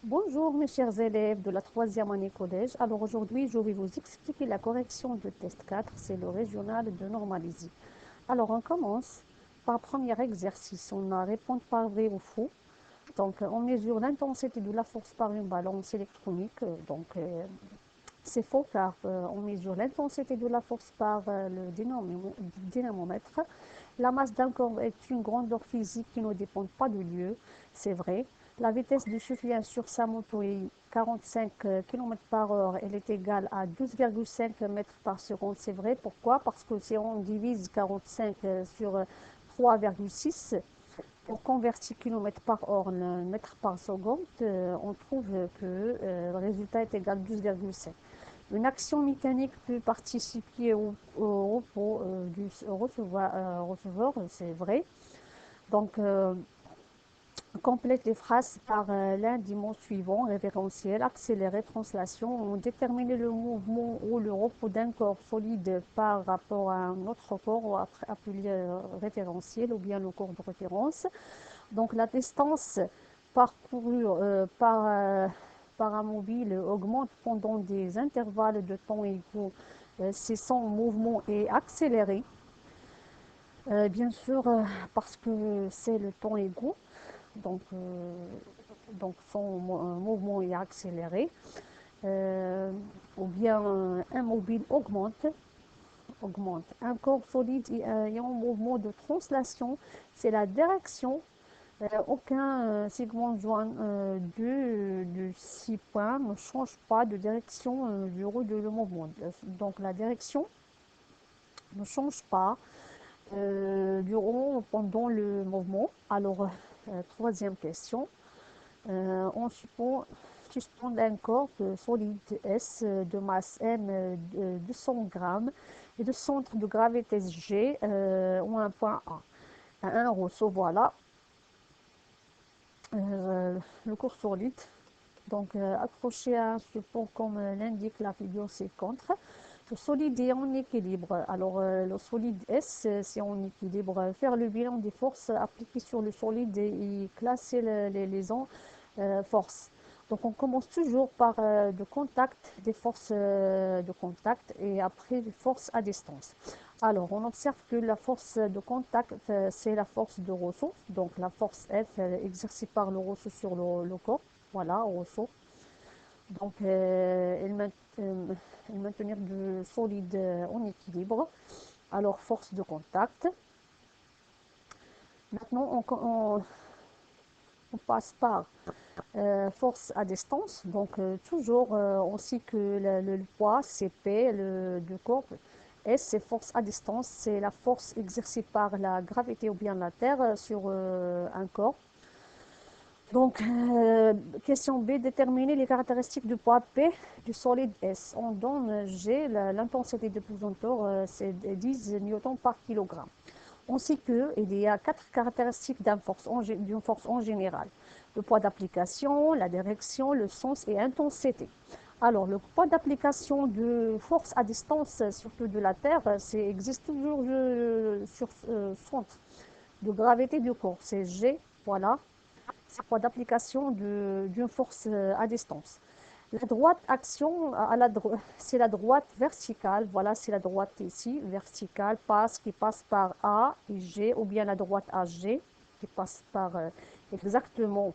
Bonjour mes chers élèves de la troisième année collège. Alors aujourd'hui, je vais vous expliquer la correction de test 4, c'est le régional de Normalisie. Alors on commence par premier exercice, on a répondre par vrai ou faux. Donc on mesure l'intensité de la force par une balance électronique. C'est faux car on mesure l'intensité de la force par le dynamomètre. La masse d'un corps est une grandeur physique qui ne dépend pas du lieu, c'est vrai. La vitesse du souffle sur sa moto est 45 km par heure, elle est égale à 12,5 mètres par seconde, c'est vrai. Pourquoi? Parce que si on divise 45 sur 3,6, pour convertir km par heure en mètres par seconde, on trouve que le résultat est égal à 12,5. Une action mécanique peut participer au repos du receveur, c'est vrai. Donc, complète les phrases par l'un des mots suivants, référentiel, accéléré, translation. On détermine le mouvement ou le repos d'un corps solide par rapport à un autre corps appelé référentiel ou bien le corps de référence. Donc la distance parcourue par un mobile augmente pendant des intervalles de temps égaux si son mouvement est accéléré. Bien sûr, parce que c'est le temps égaux, donc, euh, donc son mouvement est accéléré. Euh, ou bien un mobile augmente. Un corps solide et en mouvement de translation, c'est la direction. Aucun segment joint de 6 points ne change pas de direction durant le mouvement. Donc la direction ne change pas pendant le mouvement. Alors, troisième question. On suspend un corps solide S de masse M de 200 grammes et de centre de gravité G ou un point A. À un ressaut, voilà. Le cours solide. Donc, accroché à un support comme l'indique la figure ci-contre. Le solide est en équilibre. Alors, le solide S, c'est en équilibre. Faire le bilan des forces appliquées sur le solide et classer les forces. Donc, on commence toujours par de contact, des forces de contact et après des forces à distance. Alors, on observe que la force de contact, c'est la force de ressort. Donc, la force F exercée par le ressort sur le corps. Voilà, au ressort. Donc, maintenir du solide en équilibre. Alors, force de contact. Maintenant, on passe par force à distance. Donc, toujours, on sait que le poids, CP, du corps, S, c'est force à distance. C'est la force exercée par la gravité ou bien la Terre sur un corps. Donc, question B, déterminer les caractéristiques du poids P du solide S. On donne G, l'intensité de pesanteur, c'est 10 newtons par kilogramme. On sait qu'il y a 4 caractéristiques d'une force en général. Le poids d'application, la direction, le sens et intensité. Alors, le poids d'application de force à distance, surtout de la Terre, existe toujours sur centre de gravité du corps. C'est G, voilà, c'est quoi d'application d'une force à distance. La droite action, c'est la droite verticale, voilà, c'est la droite ici, verticale, qui passe par A et G, ou bien la droite AG, qui passe par exactement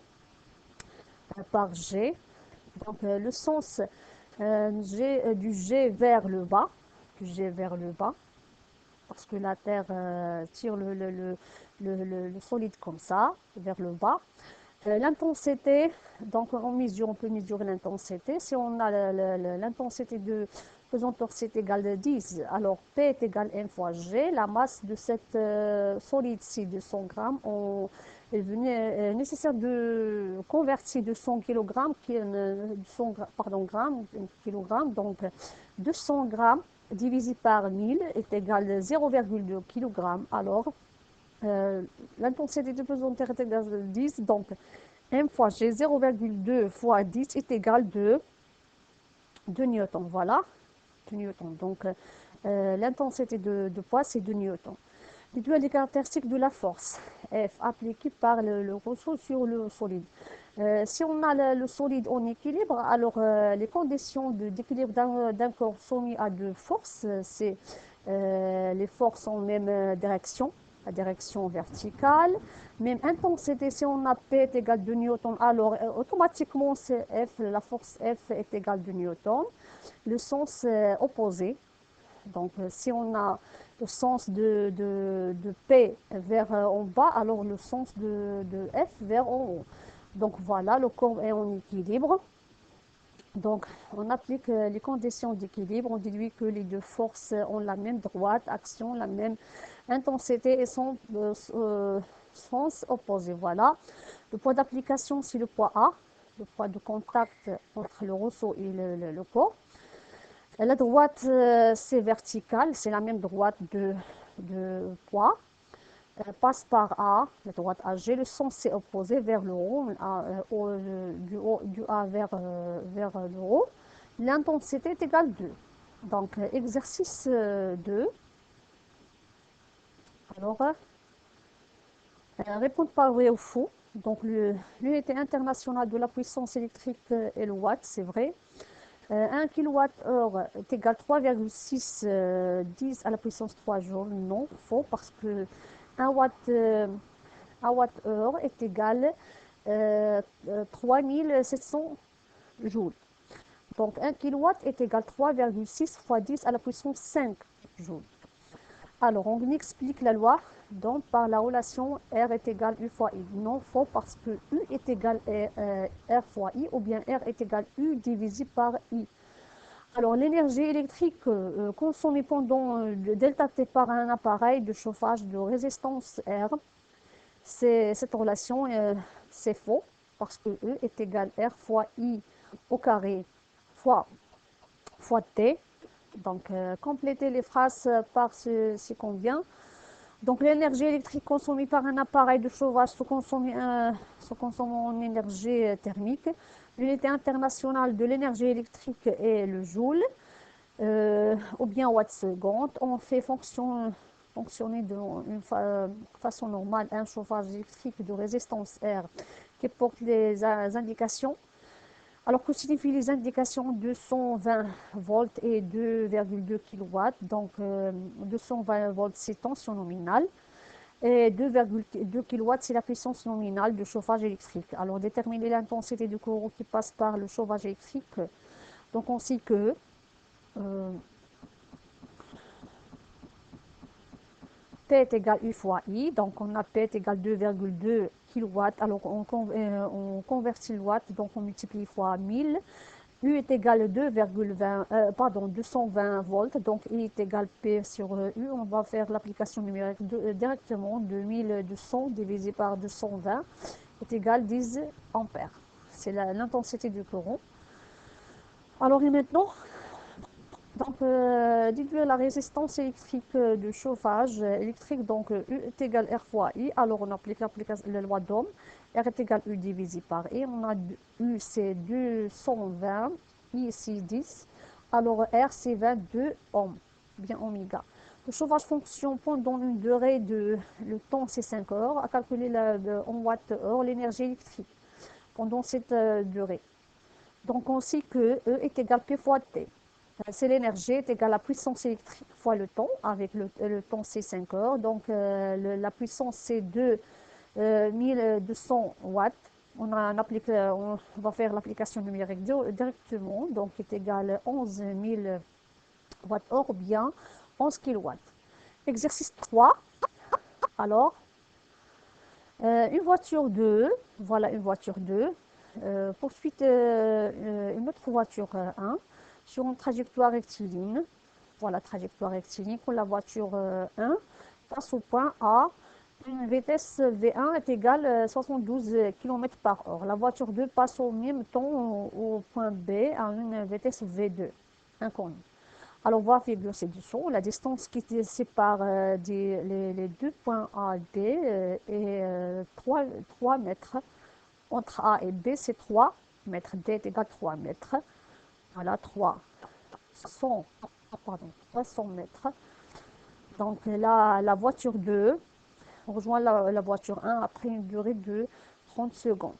par G. Donc le sens du G vers le bas, parce que la Terre tire le solide comme ça, vers le bas. L'intensité, donc on peut mesurer l'intensité. Si on a l'intensité de pesanteur, c'est égal à 10, alors P est égal à M fois G. La masse de cette solide-ci de 100 grammes, il est nécessaire de convertir de 100 kg, grammes, kilogramme, donc 200 grammes divisé par 1000 est égal à 0,2 kg. Alors, l'intensité de pesanteur est égale à 10, donc M fois G, 0,2 fois 10 est égal à 2 newtons. Voilà, 2 newtons. Donc, l'intensité de poids, c'est 2 newtons. Déduire les caractéristiques de la force F appliquée par le ressort sur le solide. Si on a le solide en équilibre, alors les conditions d'équilibre d'un corps soumis à deux forces, c'est les forces en même direction, la direction verticale, même intensité. Si on a P est égal 2 newtons, alors automatiquement c'est F, la force F est égale 2 newtons. Le sens opposé, donc si on a le sens de P vers en bas, alors le sens de F vers en haut. Donc voilà, le corps est en équilibre. Donc on applique les conditions d'équilibre, on déduit que les deux forces ont la même droite, action, la même intensité et son sens opposé. Voilà. Le poids d'application, c'est le poids A, le poids de contact entre le ressaut et le corps. La droite, c'est vertical, c'est la même droite de poids. Passe par A, la droite AG, le sens est opposé vers le haut, du A vers le haut. L'intensité est égale 2. Donc, exercice 2. Alors, répondre par vrai ou faux. Donc, l'unité internationale de la puissance électrique est le watt, c'est vrai. 1 kWh est égal à 3,6 10 à la puissance 3 joules. Non, faux, parce que 1 watt-heure est égal à 3700 joules. Donc 1 kW est égal à 3,6 fois 10 à la puissance 5 joules. Alors on explique la loi donc par la relation R est égal à U fois I. Non, faux, parce que U est égal à R fois I, ou bien R est égal à U divisé par I. Alors, l'énergie électrique consommée pendant delta T par un appareil de chauffage de résistance R, cette relation, c'est faux, parce que E est égal à R fois I au carré fois T. Donc, complétez les phrases par ce qu'on vient. Donc, l'énergie électrique consommée par un appareil de chauffage se consomme en énergie thermique. L'unité internationale de l'énergie électrique est le joule. Ou bien watts seconde. On fait fonctionner de façon normale un chauffage électrique de résistance R qui porte les indications. Alors que signifient les indications 220 volts et 2,2 kW. Donc 220 volts c'est tension nominale et 2,2 kW c'est la puissance nominale de chauffage électrique. Alors déterminer l'intensité du courant qui passe par le chauffage électrique. Donc on sait que P est égal à U fois I, donc on a P est égal à 2,2 kW, alors on convertit le watt, donc on multiplie fois 1000. U est égal à 220 volts, donc I est égal à P sur U. On va faire l'application numérique directement. 2200 divisé par 220 est égal à 10 ampères. C'est l'intensité du courant. Alors et maintenant, donc, déduire la résistance électrique de chauffage électrique, donc U est égal à R fois I. Alors, on applique la loi d'Ohm. R est égal à U divisé par I. On a U, c'est 220, I, c'est 10. Alors, R, c'est 22 ohms, bien oméga. Le chauffage fonctionne pendant une durée de, le temps, c'est 5 heures. À calculer en watts-heure l'énergie électrique pendant cette durée. Donc, on sait que E est égal à P fois T. C'est l'énergie est égale à la puissance électrique fois le temps, avec le temps c'est 5 heures. Donc la puissance c'est 1200 watts. On va faire l'application numérique directement, donc est égal à 11 000 watts-heure ou bien 11 kilowatts. Exercice 3. Alors, une voiture 2, voilà une voiture 2. Poursuite une autre voiture 1 sur une trajectoire rectiligne. Voilà, trajectoire rectiligne pour la voiture 1 passe au point A. Une vitesse V1 est égale à 72 km par heure. La voiture 2 passe au même temps au point B à une vitesse V2 inconnue. Alors, on va figurer ci-dessous. La distance qui sépare les deux points A et B est 3 mètres. Entre A et B, c'est 3 mètres. D est égal à 3 mètres. Voilà, 300 mètres. Donc là, la voiture 2 rejoint la voiture 1 après une durée de 30 secondes.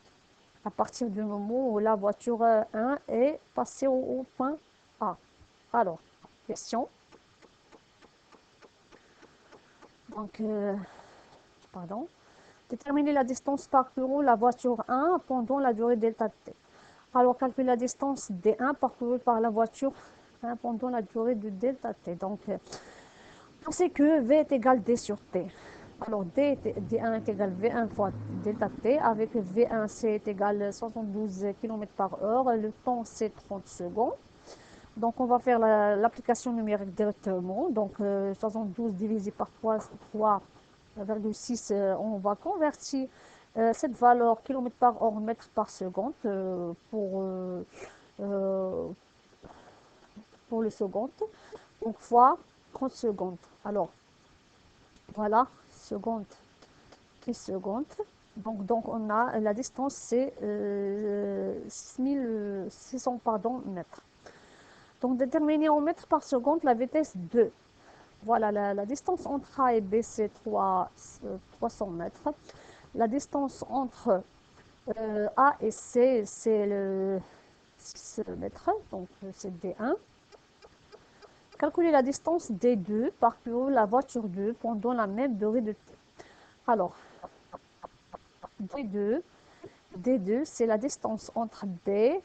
à partir du moment où la voiture 1 est passée au point A. Alors, question. Donc, pardon. Déterminer la distance parcourue la voiture 1 pendant la durée delta t. Alors, calculer la distance D1 parcourue par la voiture 1 pendant la durée de delta t. Donc, on sait que V est égal D sur T. Alors, D1 est égal V1 fois delta T. Avec V1, C est égal 72 km par heure. Le temps, c'est 30 secondes. Donc, on va faire l'application numérique directement. Donc, 72 divisé par 3,6, on va convertir cette valeur km par heure, mètre par seconde euh, pour le second. Donc, fois 30 secondes. Alors, voilà, seconde et seconde. Donc on a la distance, c'est 6600 mètres. Donc, déterminer en mètres par seconde la vitesse 2. Voilà, la distance entre A et B, c'est 300 mètres. La distance entre A et C, c'est le 6 mètres, donc c'est D1. Calculer la distance D2 parcourue la voiture 2 pendant la même durée de T. Alors, D2, c'est la distance entre D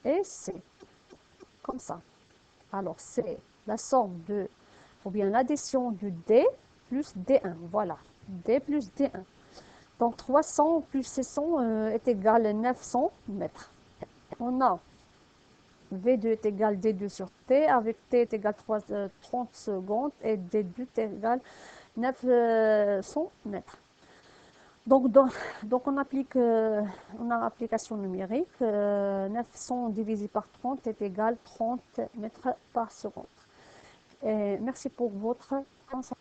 et C, comme ça. Alors, c'est la somme de, ou bien l'addition du D plus D1, voilà, D plus D1. Donc, 300 plus 600 est égal à 900 mètres. On a V2 est égal D2 sur T, avec T est égal 30 secondes, et D2 est égal 900 mètres. Donc on applique, on a l'application numérique, 900 divisé par 30 est égal 30 mètres par seconde. Et merci pour votre attention.